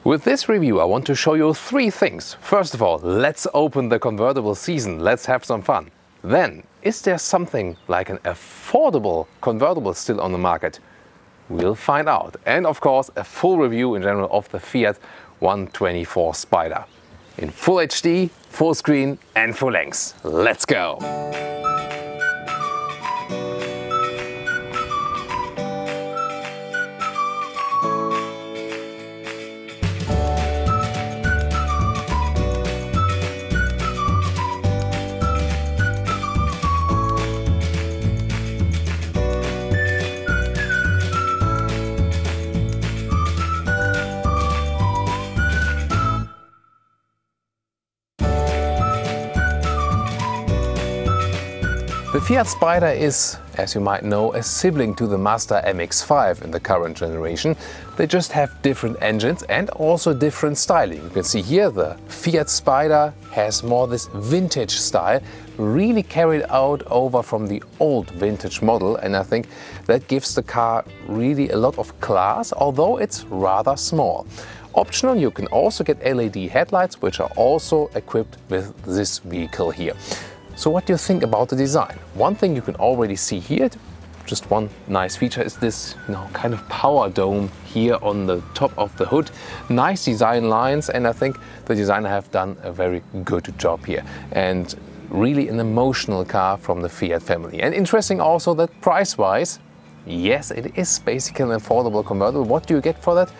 With this review I want to show you three things. First of all, let's open the convertible season, let's have some fun. Then, is there something like an affordable convertible still on the market? We'll find out. And of course, a full review in general of the Fiat 124 Spider. In full HD, full screen and full length. Let's go! The Fiat Spider is, as you might know, a sibling to the Mazda MX-5 in the current generation. They just have different engines and also different styling. You can see here the Fiat Spider has more this vintage style, really carried out over from the old vintage model, and I think that gives the car really a lot of class, although it's rather small. Optional, you can also get LED headlights, which are also equipped with this vehicle here. So what do you think about the design? One thing you can already see here, just one nice feature, is this kind of power dome here on the top of the hood. Nice design lines, and I think the designer have done a very good job here. And really an emotional car from the Fiat family. And interesting also that price-wise, yes, it is basically an affordable convertible. What do you get for that?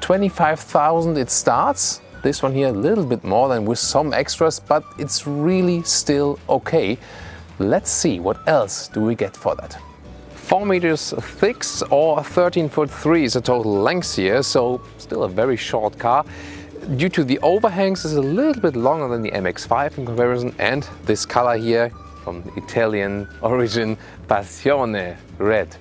25,000 it starts. This one here a little bit more than with some extras, but it's really still okay. Let's see what else do we get for that. 4 meters thick or 13'3" is the total length here, so still a very short car. Due to the overhangs, it's a little bit longer than the MX-5 in comparison, and this color here from the Italian origin, Passione Red.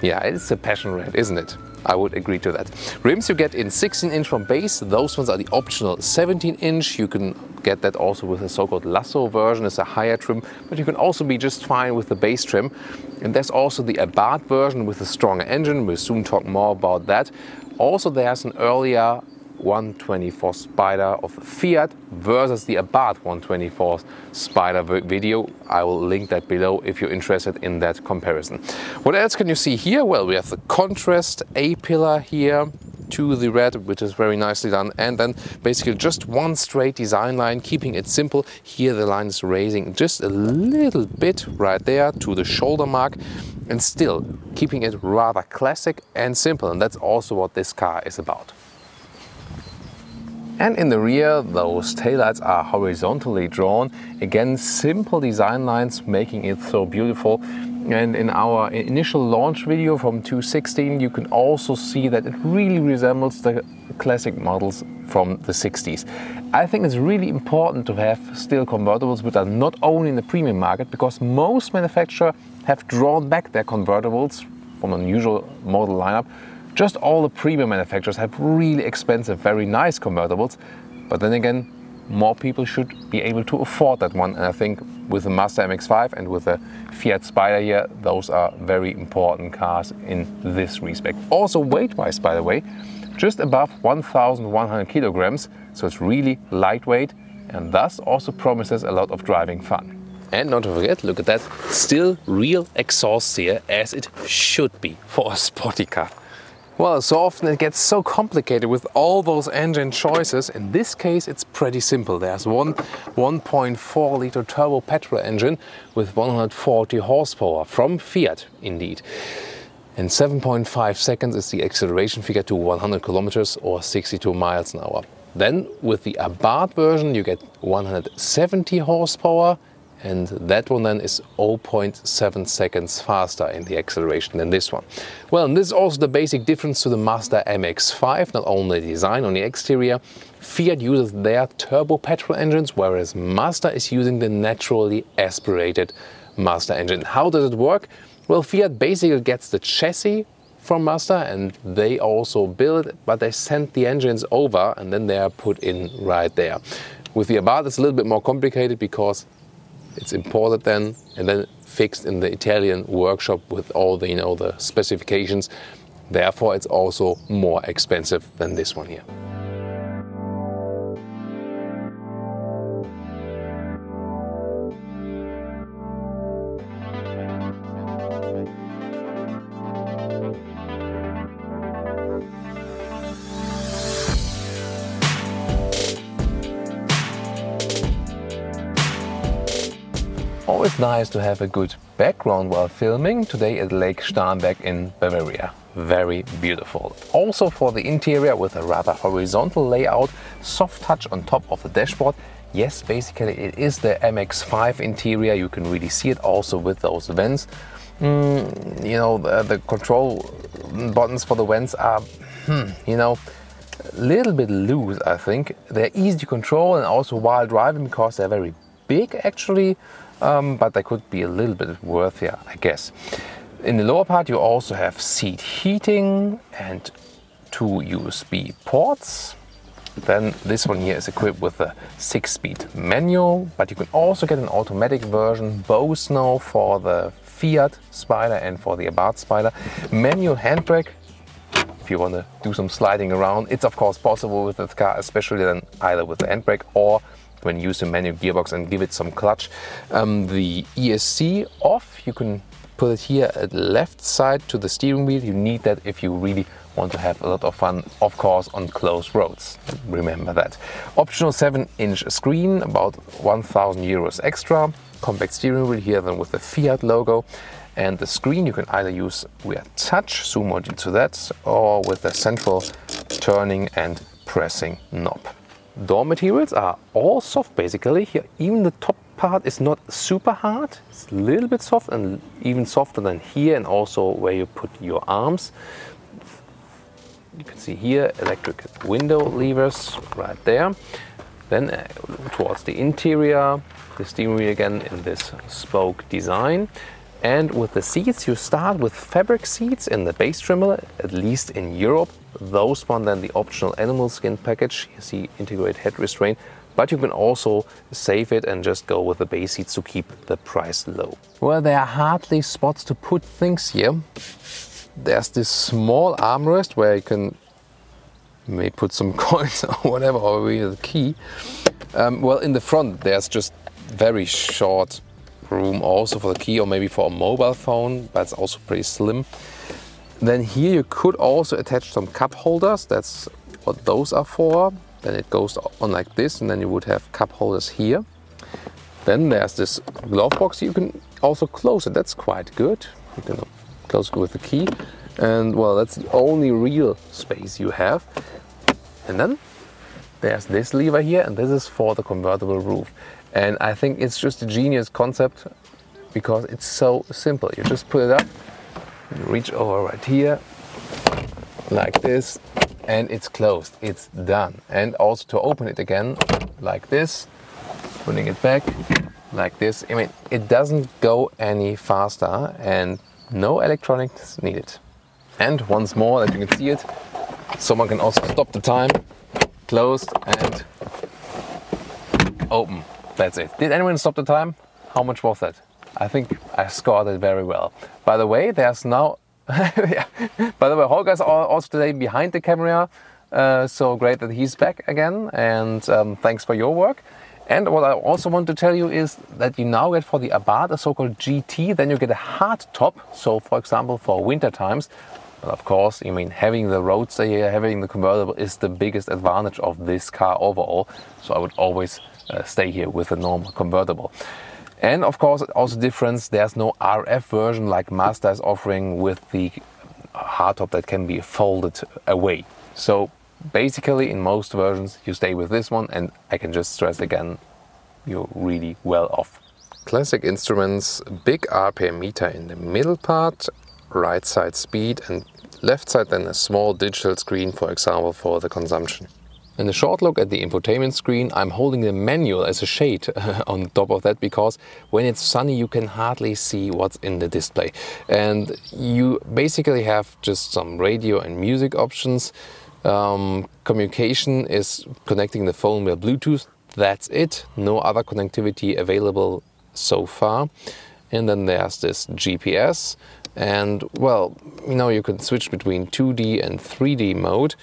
Yeah, it's a passion red, isn't it? I would agree to that. Rims you get in 16-inch from base. Those ones are the optional 17-inch. You can get that also with the so-called Lasso version. It's a higher trim, but you can also be just fine with the base trim. And there's also the Abarth version with a stronger engine. We'll soon talk more about that. Also, there's an earlier 124 Spider of Fiat versus the Abarth 124 Spider video. I will link that below if you're interested in that comparison. What else can you see here? Well, we have the contrast A-pillar here to the red, which is very nicely done, and then basically just one straight design line, keeping it simple. Here the line is raising just a little bit right there to the shoulder mark, and still keeping it rather classic and simple, and that's also what this car is about. And in the rear, those taillights are horizontally drawn. Again, simple design lines making it so beautiful. And in our initial launch video from 2016, you can also see that it really resembles the classic models from the 60s. I think it's really important to have still convertibles which are not only in the premium market, because most manufacturers have drawn back their convertibles from an usual model lineup. Just all the premium manufacturers have really expensive, very nice convertibles, but then again, more people should be able to afford that one. And I think with the Mazda MX-5 and with the Fiat Spider here, those are very important cars in this respect. Also weight-wise, by the way, just above 1,100 kilograms, so it's really lightweight and thus also promises a lot of driving fun. And not to forget, look at that, still real exhaust here, as it should be for a sporty car. Well, so often it gets so complicated with all those engine choices. In this case, it's pretty simple. There's one 1.4 liter turbo petrol engine with 140 horsepower from Fiat, indeed. In 7.5 seconds is the acceleration figure to 100 kilometers or 62 miles an hour. Then with the Abarth version, you get 170 horsepower. And that one then is 0.7 seconds faster in the acceleration than this one. Well, and this is also the basic difference to the Mazda MX-5, not only the design on the exterior. Fiat uses their turbo petrol engines, whereas Mazda is using the naturally aspirated Mazda engine. How does it work? Well, Fiat basically gets the chassis from Mazda and they also build it, but they send the engines over and then they are put in right there. With the Abarth it's a little bit more complicated because it's imported then and then fixed in the Italian workshop with all the, the specifications. Therefore, it's also more expensive than this one here. always nice to have a good background while filming. Today at Lake Starnberg in Bavaria. Very beautiful. Also for the interior with a rather horizontal layout, soft touch on top of the dashboard. Yes, basically it is the MX-5 interior. You can really see it also with those vents. You know, the control buttons for the vents are, you know, a little bit loose, I think. They're easy to control and also while driving because they're very big actually, but they could be a little bit worthier, I guess. In the lower part you also have seat heating and 2 USB ports. Then this one here is equipped with a 6-speed manual, but you can also get an automatic version, both now for the Fiat Spider and for the Abarth Spider. Manual handbrake, if you want to do some sliding around. It's of course possible with this car, especially then either with the handbrake or when you use the manual gearbox and give it some clutch. The ESC off, you can put it here at the left side to the steering wheel. You need that if you really want to have a lot of fun, of course, on closed roads. Remember that. Optional 7-inch screen, about 1,000 euros extra. Compact steering wheel here then with the Fiat logo. And the screen you can either use via touch, zoom out into that, or with the central turning and pressing knob. Door materials are all soft basically. Here, even the top part is not super hard. It's a little bit soft and even softer than here, and also where you put your arms. You can see here electric window levers right there. Then towards the interior, the steering wheel again in this spoke design. And with the seats, you start with fabric seats in the base trimmer, at least in Europe. Those one then the optional animal skin package. You see integrated head restraint, but you can also save it and just go with the base seats to keep the price low. Well, there are hardly spots to put things here. There's this small armrest where you can maybe put some coins or whatever, or really the key. Well, in the front there's just very short room also for the key or maybe for a mobile phone, but it's also pretty slim. Then here you could also attach some cup holders. That's what those are for. Then it goes on like this, and then you would have cup holders here. Then there's this glove box. You can also close it. That's quite good. You can close it with the key. And well, that's the only real space you have. And then there's this lever here, and this is for the convertible roof. And I think it's just a genius concept because it's so simple. You just put it up, you reach over right here, like this, and it's closed. It's done. And also to open it again, like this, putting it back, like this. I mean, it doesn't go any faster and no electronics needed. And once more, that you can see it, someone can also stop the time, closed and open. That's it. Did anyone stop the time? How much was that? I think I scored it very well. By the way, there's now... yeah. By the way, Holger's also today behind the camera. So great that he's back again. And thanks for your work. And what I also want to tell you is that you now get for the Abarth a so-called GT. Then you get a hard top. So for example, for winter times. But of course, I mean, having the roadster here, having the convertible is the biggest advantage of this car overall. So I would always stay here with a normal convertible. And of course, also difference, there's no RF version like Mazda is offering with the hardtop that can be folded away. So basically in most versions you stay with this one, and I can just stress again, you're really well off. Classic instruments, big RPM meter in the middle part, right side speed, and left side then a small digital screen, for example, for the consumption. In a short look at the infotainment screen, I'm holding the manual as a shade on top of that, because when it's sunny you can hardly see what's in the display. And you basically have just some radio and music options. Communication is connecting the phone via Bluetooth. That's it. No other connectivity available so far. And then there's this GPS. And well, you know, you can switch between 2D and 3D mode.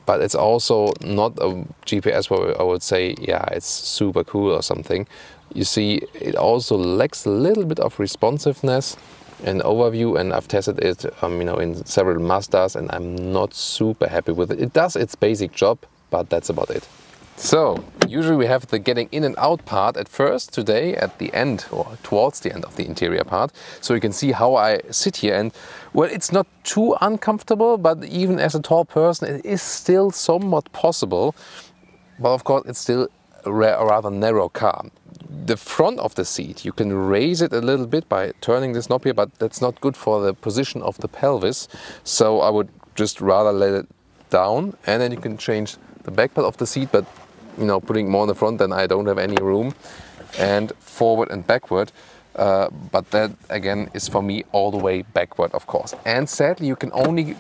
But it's also not a GPS where I would say, yeah, it's super cool or something. You see, it also lacks a little bit of responsiveness and overview, and I've tested it you know, in several Mazdas, and I'm not super happy with it. It does its basic job, but that's about it. So, usually we have the getting in and out part at first. Today at the end, or towards the end of the interior part. So you can see how I sit here, and well, it's not too uncomfortable, but even as a tall person it is still somewhat possible. But of course it's still a rather narrow car. The front of the seat, you can raise it a little bit by turning this knob here, but that's not good for the position of the pelvis. So I would just rather let it down, and then you can change the back part of the seat, but you know, putting more in the front, then I don't have any room, and forward and backward. But that again is for me all the way backward, of course. And sadly, you can only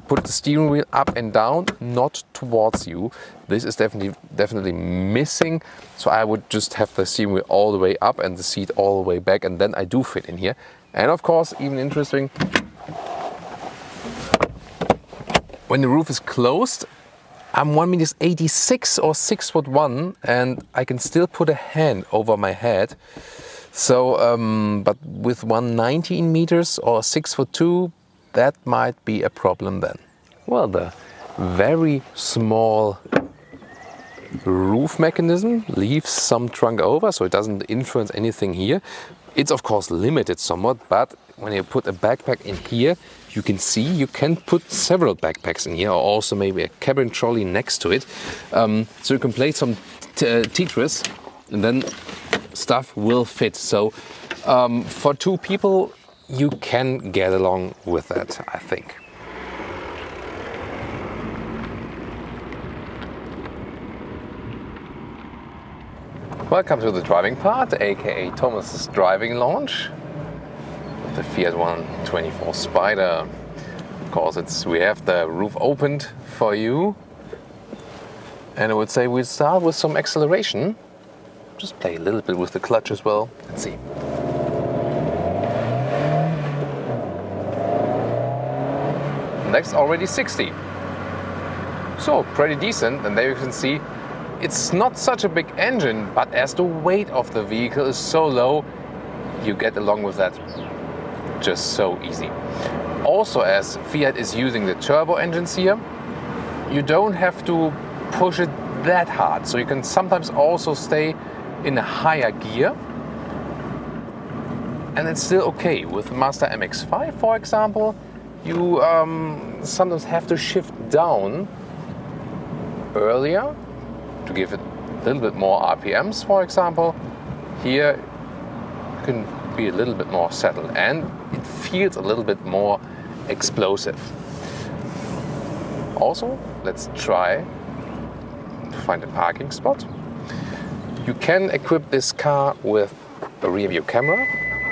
put the steering wheel up and down, not towards you. This is definitely missing. So I would just have the steering wheel all the way up and the seat all the way back, and then I do fit in here. And of course, even interesting, when the roof is closed, I'm 1.86 m or 6'1", and I can still put a hand over my head. So, but with 119 meters or 6'2", that might be a problem then. Well, the very small roof mechanism leaves some trunk over, so it doesn't influence anything here. It's of course limited somewhat, but when you put a backpack in here, you can see you can put several backpacks in here, or also maybe a cabin trolley next to it. So you can play some Tetris, and then stuff will fit. So for two people, you can get along with that, I think. Welcome to the driving part, aka Thomas's driving lounge. The Fiat 124 Spider. Of course, we have the roof opened for you. And I would say we'll start with some acceleration. Just play a little bit with the clutch as well. Let's see. Next, already 60. So pretty decent, and there you can see it's not such a big engine, but as the weight of the vehicle is so low, you get along with that just so easy. Also, as Fiat is using the turbo engines here, you don't have to push it that hard. So you can sometimes also stay in a higher gear, and it's still okay. With the Mazda MX-5, for example, you sometimes have to shift down earlier to give it a little bit more RPMs, for example. Here you can be a little bit more settled, and it feels a little bit more explosive. Also, let's try to find a parking spot. You can equip this car with a rear view camera.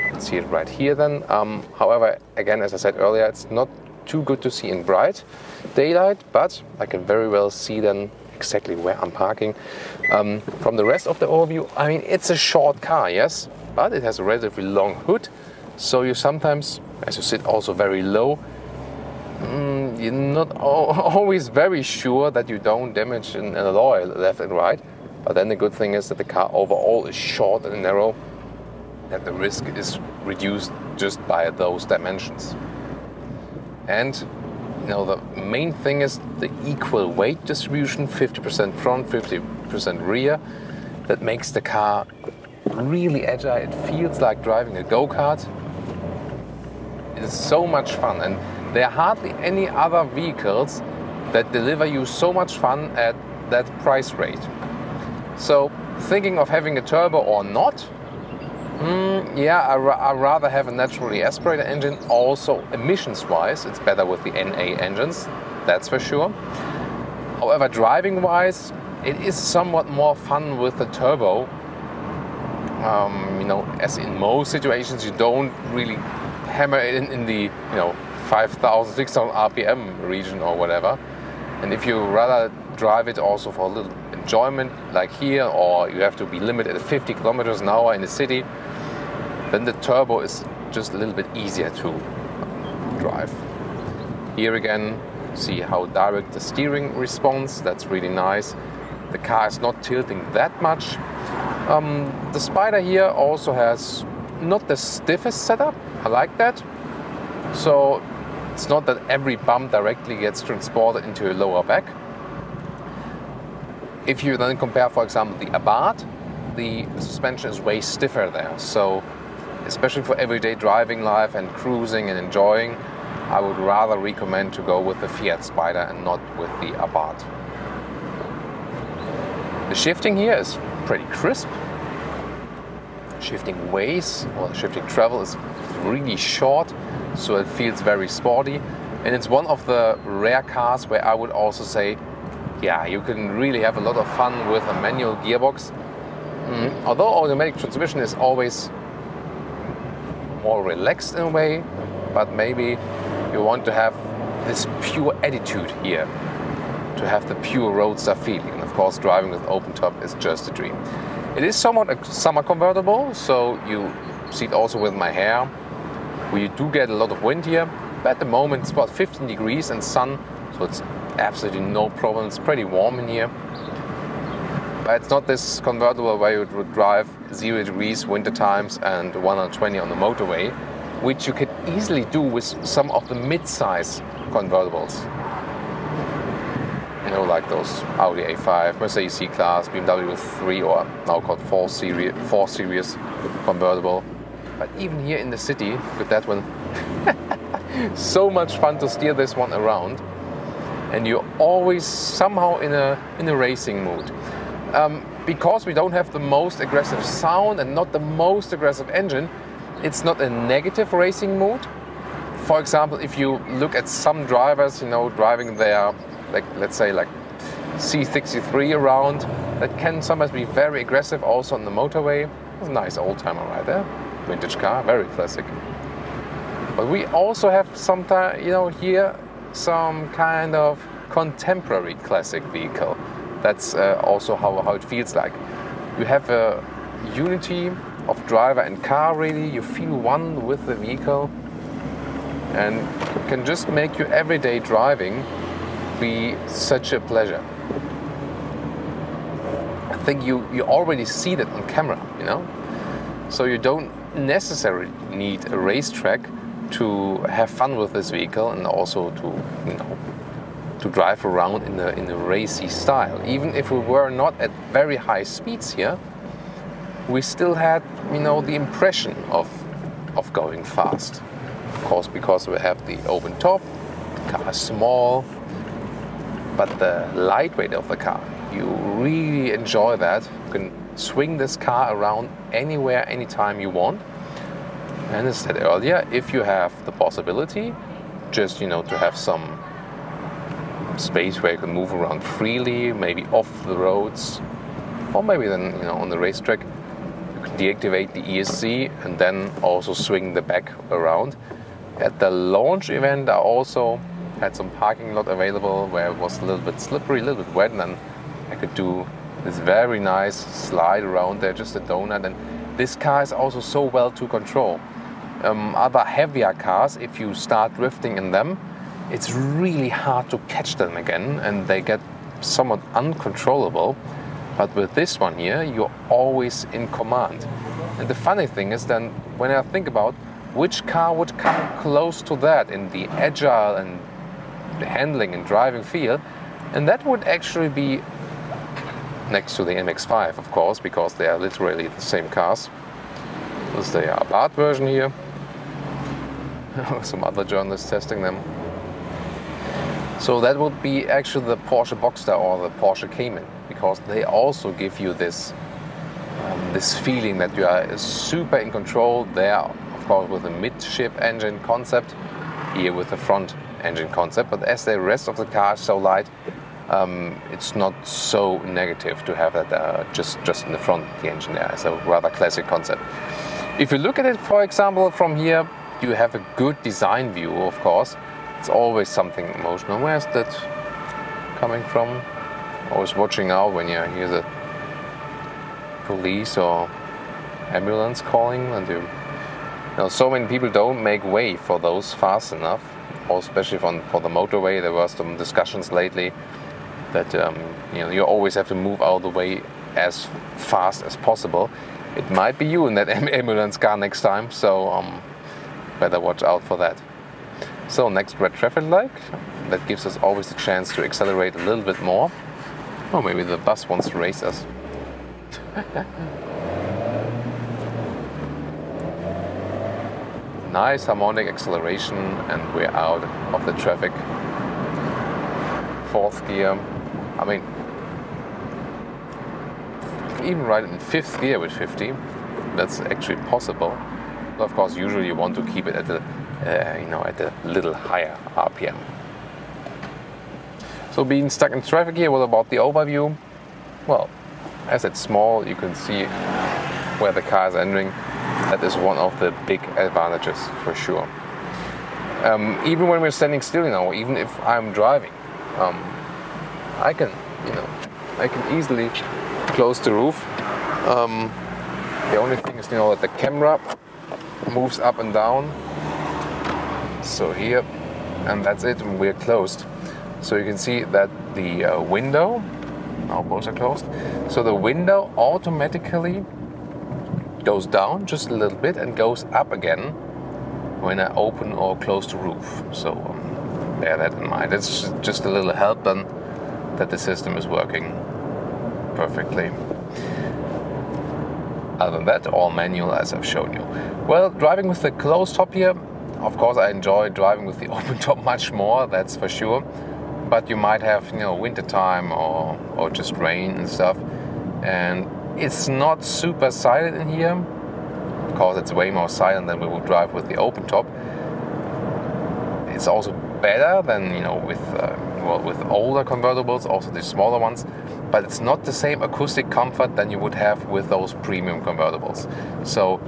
You can see it right here then. However, again, as I said earlier, it's not too good to see in bright daylight, but I can very well see then exactly where I'm parking. From the rest of the overview, I mean, it's a short car, yes, but it has a relatively long hood, so you sometimes, as you sit also very low, you're not always very sure that you don't damage an alloy left and right. But then the good thing is that the car overall is short and narrow, that the risk is reduced just by those dimensions. And you know, the main thing is the equal weight distribution, 50% front, 50% rear. That makes the car really agile. It feels like driving a go-kart. It is so much fun, and there are hardly any other vehicles that deliver you so much fun at that price rate. So thinking of having a turbo or not, yeah, I rather have a naturally aspirated engine. Also emissions-wise, it's better with the NA engines, that's for sure. However, driving-wise, it is somewhat more fun with the turbo. You know, as in most situations, you don't really hammer it in the 5,000, 6,000 RPM region or whatever. And if you rather drive it also for a little enjoyment, like here, or you have to be limited at 50 kilometers an hour in the city, then the turbo is just a little bit easier to drive. Here again, see how direct the steering responds. That's really nice. The car is not tilting that much. The Spider here also has not the stiffest setup. I like that. So it's not that every bump directly gets transported into your lower back. If you then compare, for example, the Abarth, the suspension is way stiffer there. So especially for everyday driving life and cruising and enjoying, I would rather recommend to go with the Fiat Spider and not with the Abarth. The shifting here is pretty crisp. Shifting ways or shifting travel is really short, so it feels very sporty. And it's one of the rare cars where I would also say, yeah, you can really have a lot of fun with a manual gearbox. Although automatic transmission is always more relaxed in a way, but maybe you want to have this pure attitude here, to have the pure roadster feeling. And of course, driving with open top is just a dream. It is somewhat a summer convertible, so you see it also with my hair. We do get a lot of wind here, but at the moment it's about 15 degrees and sun, so it's absolutely no problem. It's pretty warm in here. But it's not this convertible where you would drive 0 degrees winter times and 120 on the motorway, which you could easily do with some of the mid-size convertibles. You know, like those Audi A5, Mercedes C-Class, BMW 3, or now called 4 Series convertible. But even here in the city, look at that one. So much fun to steer this one around. And you're always somehow in a racing mood. Because we don't have the most aggressive sound and not the most aggressive engine, it's not a negative racing mood. For example, if you look at some drivers, you know, driving their, like, let's say, like C63 around, that can sometimes be very aggressive also on the motorway. It's a nice old timer right there, vintage car, very classic. But we also have sometimes, you know, here some kind of contemporary classic vehicle. That's also how it feels like. You have a unity of driver and car, really. You feel one with the vehicle, and can just make your everyday driving be such a pleasure. I think you already see that on camera, you know? So you don't necessarily need a racetrack to have fun with this vehicle, and also to, you know, to drive around in a racy style. Even if we were not at very high speeds here, we still had, you know, the impression of going fast. Of course, because we have the open top, the car is small, but the lightweight of the car, you really enjoy that. You can swing this car around anywhere, anytime you want. And as I said earlier, if you have the possibility, just, you know, to have some space where you can move around freely, maybe off the roads, or maybe then, you know, on the racetrack, you can deactivate the ESC and then also swing the back around. At the launch event, I also had some parking lot available where it was a little bit slippery, a little bit wet, and then I could do this very nice slide around there, just a donut. And this car is also so well to control. Other heavier cars, if you start drifting in them, it's really hard to catch them again, and they get somewhat uncontrollable. But with this one here, you're always in command. And the funny thing is then, when I think about which car would come close to that in the agile and the handling and driving feel, and that would actually be next to the MX-5, of course, because they are literally the same cars. This is the Abarth version here. Some other journalists testing them. So that would be actually the Porsche Boxster or the Porsche Cayman, because they also give you this this feeling that you are super in control. There, of course, with the midship engine concept, here with the front engine concept. But as the rest of the car is so light, it's not so negative to have that just in the front, the engine there. It's a rather classic concept. If you look at it, for example, from here, you have a good design view, of course. It's always something emotional. Where's that coming from? Always watching out when you hear the police or ambulance calling, and you know, so many people don't make way for those fast enough, or especially for the motorway. There were some discussions lately that you know, you always have to move out of the way as fast as possible. It might be you in that ambulance car next time, so better watch out for that. So next red traffic light, that gives us always the chance to accelerate a little bit more. Oh, maybe the bus wants to race us. Nice harmonic acceleration, and we're out of the traffic. Fourth gear. I mean, even ride in fifth gear with 50. That's actually possible. But of course, usually you want to keep it at the, at a little higher RPM. So being stuck in traffic here, what about the overview? Well, as it's small, you can see where the car is entering. That is one of the big advantages for sure. Even when we're standing still, even if I'm driving, I can easily close the roof. The only thing is, that the camera moves up and down. So here, and that's it, and we're closed. So you can see that the window, now both are closed, so the window automatically goes down just a little bit and goes up again when I open or close the roof. So bear that in mind. It's just a little help then that the system is working perfectly. Other than that, all manual as I've shown you. Well, driving with the closed top here, of course I enjoy driving with the open top much more, that's for sure. But you might have, winter time or just rain and stuff. And it's not super silent in here. Of course, it's way more silent than we would drive with the open top. It's also better than, with older convertibles, also the smaller ones. But it's not the same acoustic comfort than you would have with those premium convertibles. So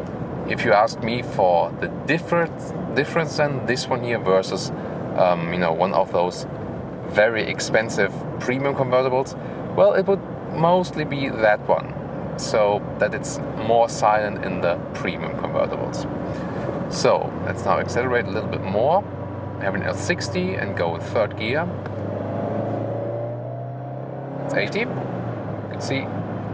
if you ask me for the difference then this one here versus, one of those very expensive premium convertibles, well, it would mostly be that one. So that it's more silent in the premium convertibles. So let's now accelerate a little bit more, having a 60 and go in third gear. It's 80. You can see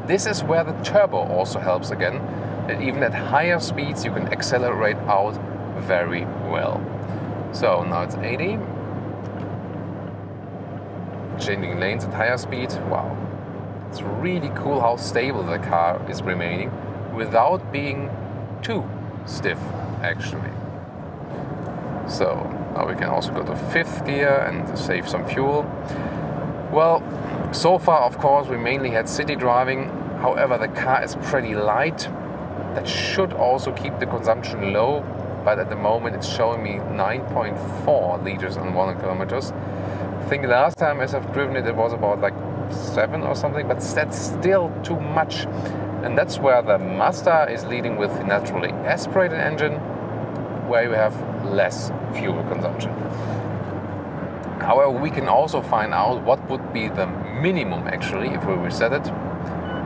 this is where the turbo also helps again, that even at higher speeds you can accelerate out very well. So now it's 80. Changing lanes at higher speed. Wow. It's really cool how stable the car is remaining without being too stiff, actually. So now we can also go to fifth gear and save some fuel. Well, so far, of course, we mainly had city driving. However, the car is pretty light. That should also keep the consumption low, but at the moment it's showing me 9.4 liters on 100 kilometers. I think last time as I've driven it, it was about like 7 or something, but that's still too much. And that's where the Mazda is leading with the naturally aspirated engine, where you have less fuel consumption. However, we can also find out what would be the minimum actually if we reset it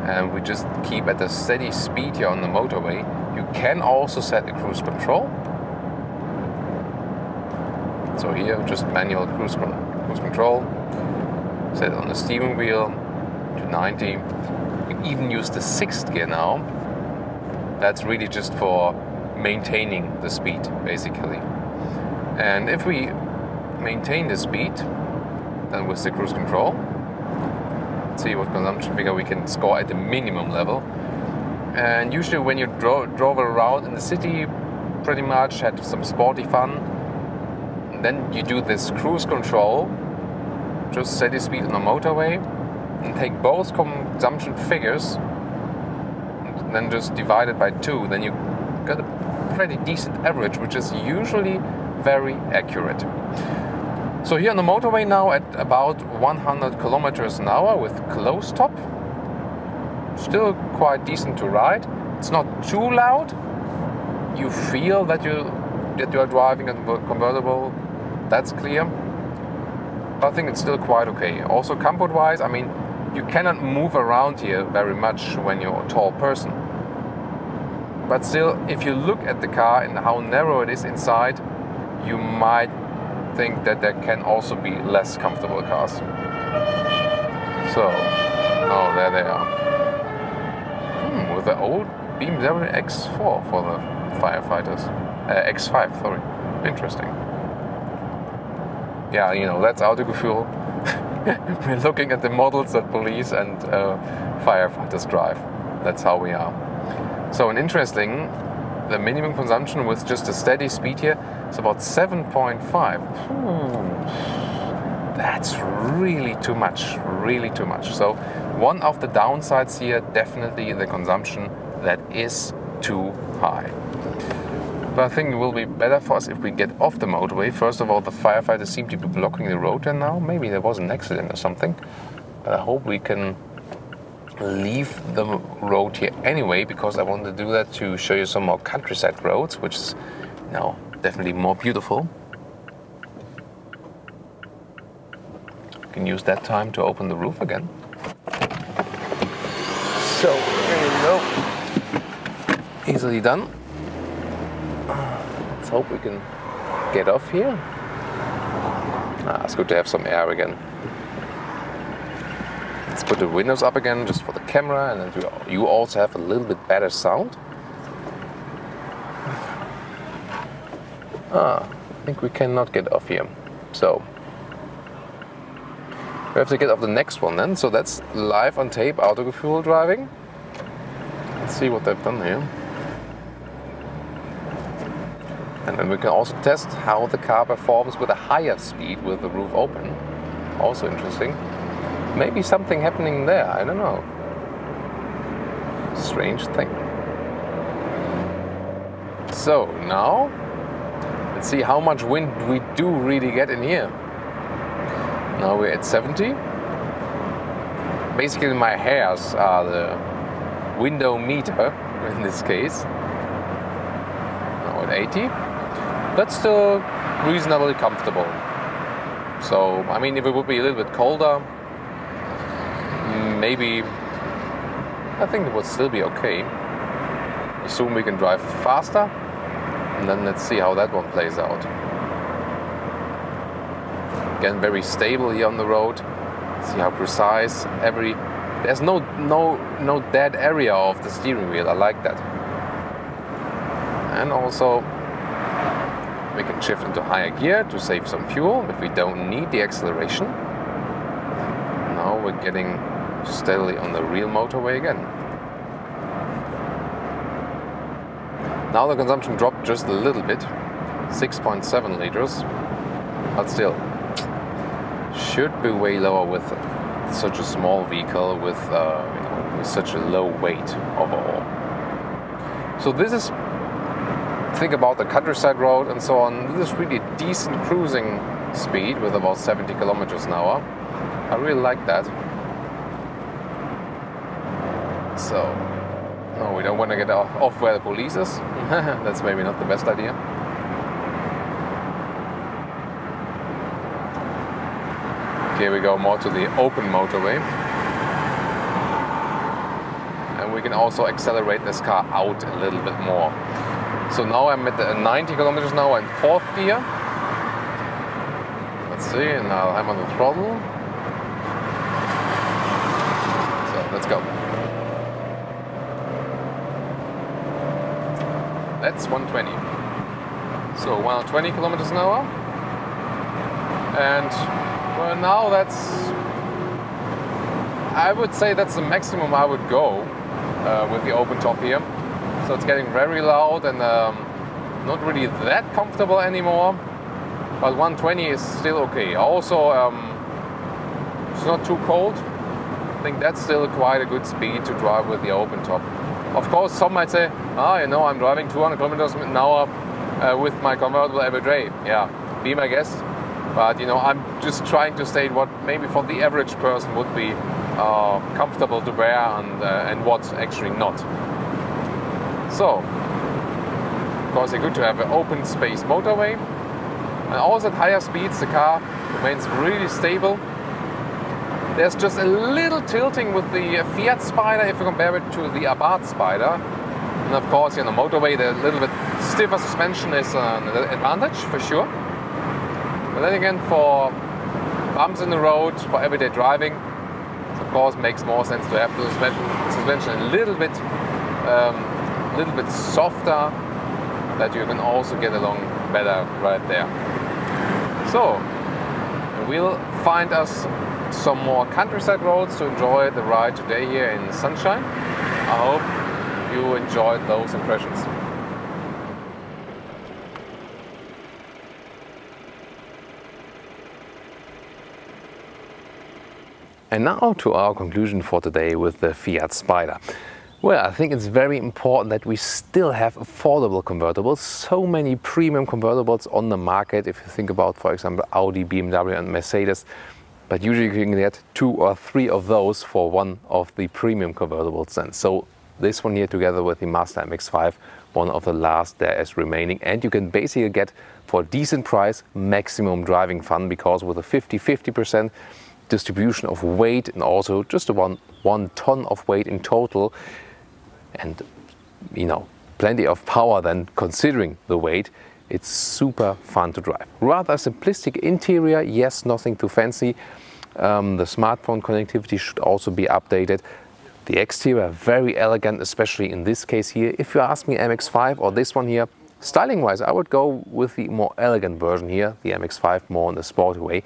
and we just keep at a steady speed here on the motorway. You can also set a cruise control. So here, just manual cruise control. Set it on the steering wheel to 90. You can even use the sixth gear now. That's really just for maintaining the speed, basically. And if we maintain the speed, then with the cruise control, let's see what consumption figure we can score at the minimum level. And usually when you drove around in the city, pretty much had some sporty fun, then you do this cruise control, just steady speed on the motorway, and take both consumption figures, and then just divide it by 2, then you got a pretty decent average, which is usually very accurate. So here on the motorway now at about 100 kilometers an hour with closed top, still quite decent to ride. It's not too loud. You feel that you are driving a convertible. That's clear. But I think it's still quite okay. Also comfort-wise, I mean, you cannot move around here very much when you're a tall person. But still, if you look at the car and how narrow it is inside, you might think that there can also be less comfortable cars. So, oh, there they are. With the old BMW X4 for the firefighters. X5, sorry. Interesting. Yeah, that's Autogefühl. We're looking at the models that police and firefighters drive. That's how we are. So, and interesting, the minimum consumption with just a steady speed here is about 7.5. That's really too much, really too much. So one of the downsides here, definitely the consumption, that is too high. But I think it will be better for us if we get off the motorway. First of all, the firefighters seem to be blocking the road there now. Maybe there was an accident or something. But I hope we can leave the road here anyway, because I want to do that to show you some more countryside roads, which is now definitely more beautiful. You can use that time to open the roof again. So, here we go. Easily done. Let's hope we can get off here. It's good to have some air again. Let's put the windows up again just for the camera, and then you also have a little bit better sound. I think we cannot get off here. So we have to get off the next one then. So that's live on tape, Autogefühl driving. Let's see what they've done here. And then we can also test how the car performs with a higher speed with the roof open. Also interesting. Maybe something happening there, I don't know. Strange thing. So now, let's see how much wind we do really get in here. Now we're at 70. Basically my hairs are the window meter in this case. Now at 80. That's still reasonably comfortable. So, I mean, if it would be a little bit colder, maybe, I think it would still be okay. Assume we can drive faster, and then let's see how that one plays out. Again, very stable here on the road. See how precise there's no dead area of the steering wheel. I like that. And also, we can shift into higher gear to save some fuel if we don't need the acceleration. Now we're getting steadily on the real motorway again. Now the consumption dropped just a little bit, 6.7 liters, but still should be way lower with such a small vehicle with with such a low weight overall. So this is, think about the countryside road and so on, this is really decent cruising speed with about 70 kilometers an hour. I really like that. So, no, we don't want to get off where the police is. That's maybe not the best idea. Here we go more to the open motorway. And we can also accelerate this car out a little bit more. So now I'm at 90 kilometers an hour in 4th gear. Let's see, and now I'm on the throttle. So let's go. That's 120. So 120 kilometers an hour. And well, now I would say that's the maximum I would go with the open top here. So it's getting very loud and not really that comfortable anymore. But 120 is still okay. Also, it's not too cold. I think that's still quite a good speed to drive with the open top. Of course, some might say, I'm driving 200 kilometers an hour with my convertible every day. Yeah, be my guest. But I'm just trying to state what maybe for the average person would be comfortable to bear and what actually not. So, of course, it's good to have an open space motorway. And also at higher speeds, the car remains really stable. There's just a little tilting with the Fiat Spider if you compare it to the Abarth Spider. And of course, on the motorway, the little bit stiffer suspension is an advantage for sure. But then again, for bumps in the road, for everyday driving, it of course makes more sense to have the suspension a little bit softer, that you can also get along better right there. So we'll find us some more countryside roads to enjoy the ride today here in sunshine. I hope you enjoyed those impressions. And now to our conclusion for today with the Fiat Spider. Well, I think it's very important that we still have affordable convertibles. So many premium convertibles on the market. If you think about, for example, Audi, BMW and Mercedes, but usually you can get 2 or 3 of those for one of the premium convertibles then. So this one here together with the Mazda MX-5, one of the last there is remaining, and you can basically get for a decent price maximum driving fun, because with a 50% distribution of weight and also just one ton of weight in total, and you know, plenty of power then considering the weight, it's super fun to drive. Rather simplistic interior, yes, nothing too fancy. The smartphone connectivity should also be updated. The exterior very elegant, especially in this case here. If you ask me MX-5 or this one here, styling wise I would go with the more elegant version here, the MX-5 more in the sporty way.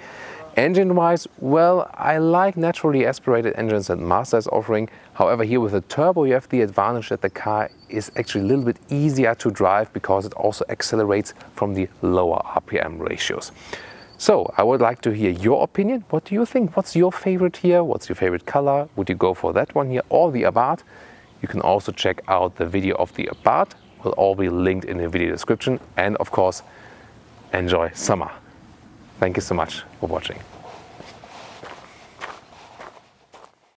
Engine wise, well, I like naturally aspirated engines that Mazda is offering. However, here with the turbo you have the advantage that the car is actually a little bit easier to drive because it also accelerates from the lower RPM ratios. So I would like to hear your opinion. What do you think? What's your favorite here? What's your favorite color? Would you go for that one here or the Abarth? You can also check out the video of the Abarth. Will all be linked in the video description. And of course, enjoy summer. Thank you so much for watching.